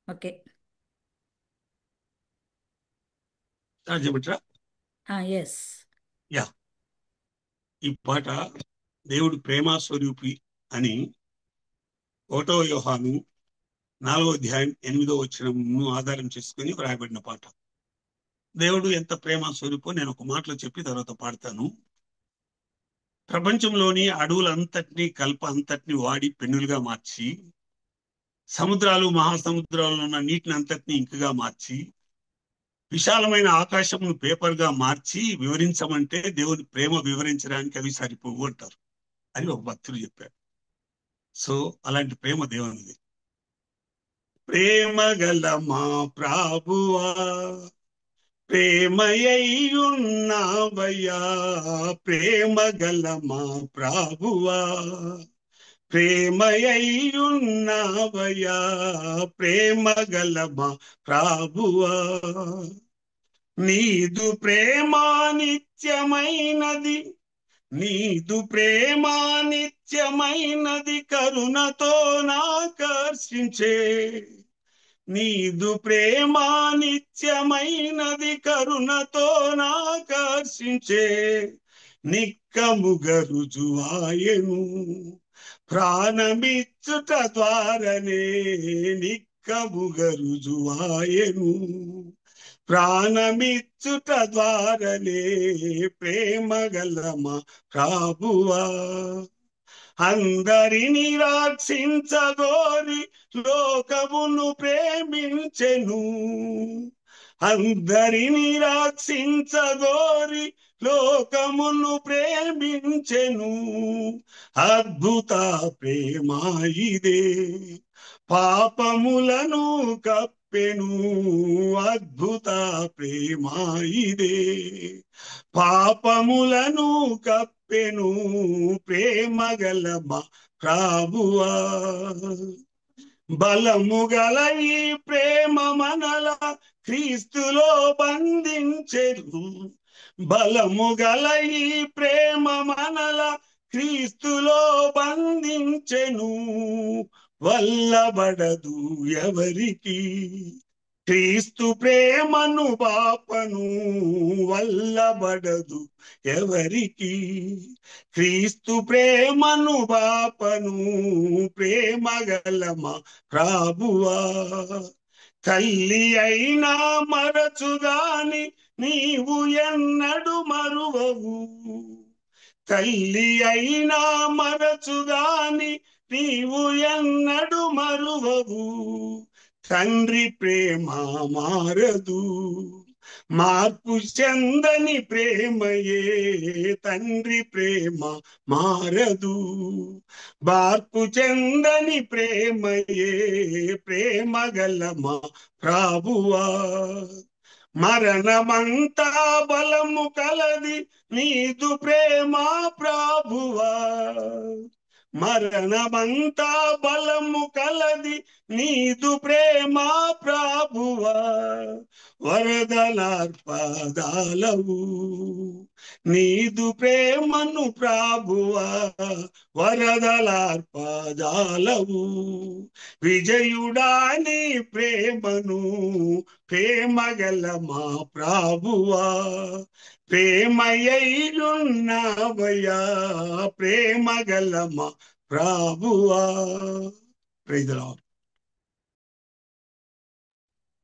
Okay. చెప్పట్రా. Yes. Yeah, ఈ పాట దేవుడు ప్రేమ స్వరూపి అని 1 యోహాను 4 అధ్యాయం 8 వచనము ఆధారం చేసుకుని వ్రాయబడిన పాట. దేవుడు ఎంత ప్రేమ స్వరూపో నేను ఒక మాటలో చెప్పి తర్వాత పాడతాను. ప్రపంచంలోని అడవులంతటినీ కల్ప అంతటిని వాడి పెన్నులుగా మార్చి, సముద్రాలు మహాసముద్రాల్లో ఉన్న నీటిని అంతటినీ ఇంకుగా మార్చి, విశాలమైన ఆకాశమును పేపర్ గా మార్చి వివరించమంటే దేవుని ప్రేమ వివరించడానికి అవి సరిపోవు అంటారు అని ఒక భక్తుడు చెప్పారు. సో అలాంటి ప్రేమ దేవునిది. ప్రేమ గల మా ప్రభువా, ప్రేమయ్యున్నావయ్యా, ప్రేమ గల మా ప్రభువా, ప్రేమయ్యున్నావయ్యా, ప్రేమ గల మా ప్రభువా, నీదు ప్రేమ నిత్యమైనది, నీదు ప్రేమ నిత్యమైనది, కరుణతో నాకర్షించే, నీదు ప్రేమ నిత్యమైనది, కరుణతో నాకర్షించే, నిక్కముగ రుజువాయెను ప్రాణమిచ్చుట ద్వారనే, నిక్కముగ రుజువాయెను ప్రాణమిచ్చుట ద్వారనే, ప్రేమ గల మా ప్రభువా, అందరిని రక్షించగోరి లోకమును ప్రేమించెను, అందరిని రక్షించగోరి లోకమును ప్రేమించెను, అద్భుత ప్రేమ ఇదే పాపములను కప్పెను, అద్భుత ప్రేమ ఇదే పాపములను కప్పెను, ప్రేమ గల మా ప్రభువా, బలము గల ఈ ప్రేమ మనల క్రీస్తులో బంధించెను, బలము గల ఈ ప్రేమ మనల క్రీస్తులో బంధించెను, వల్లబడదు ఎవరికి క్రీస్తు ప్రేమను పాపను, వల్లబడదు ఎవరికి క్రీస్తు ప్రేమను పాపను, ప్రేమ గల మా ప్రభువా, తల్లి అయినా మరచుగాని నీవు ఎన్నడు మరువవు, తల్లి అయినా మరచుగాని నీవు ఎన్నడు మరువవు, తండ్రి ప్రేమ మారదు, మార్పు చెందని ప్రేమయే, తండ్రి ప్రేమ మారదు, మార్పు చెందని ప్రేమయే, ప్రేమ గల మా ప్రభువా, మరణమంతా బలము కలది నీదు ప్రేమ ప్రభువా, మరణమంతా బలము కలది నీదు ప్రేమ ప్రభువా, వరదలార్పదాలవు నీదు ప్రేమను ప్రభువా, వరదలార్పదాలవు విజయుడా నీ ప్రేమను, ప్రేమ గల మా ప్రభువా, ప్రేమయ్యున్నావయ్యా, ప్రేమ గల మా ప్రభువా. Praise the lord.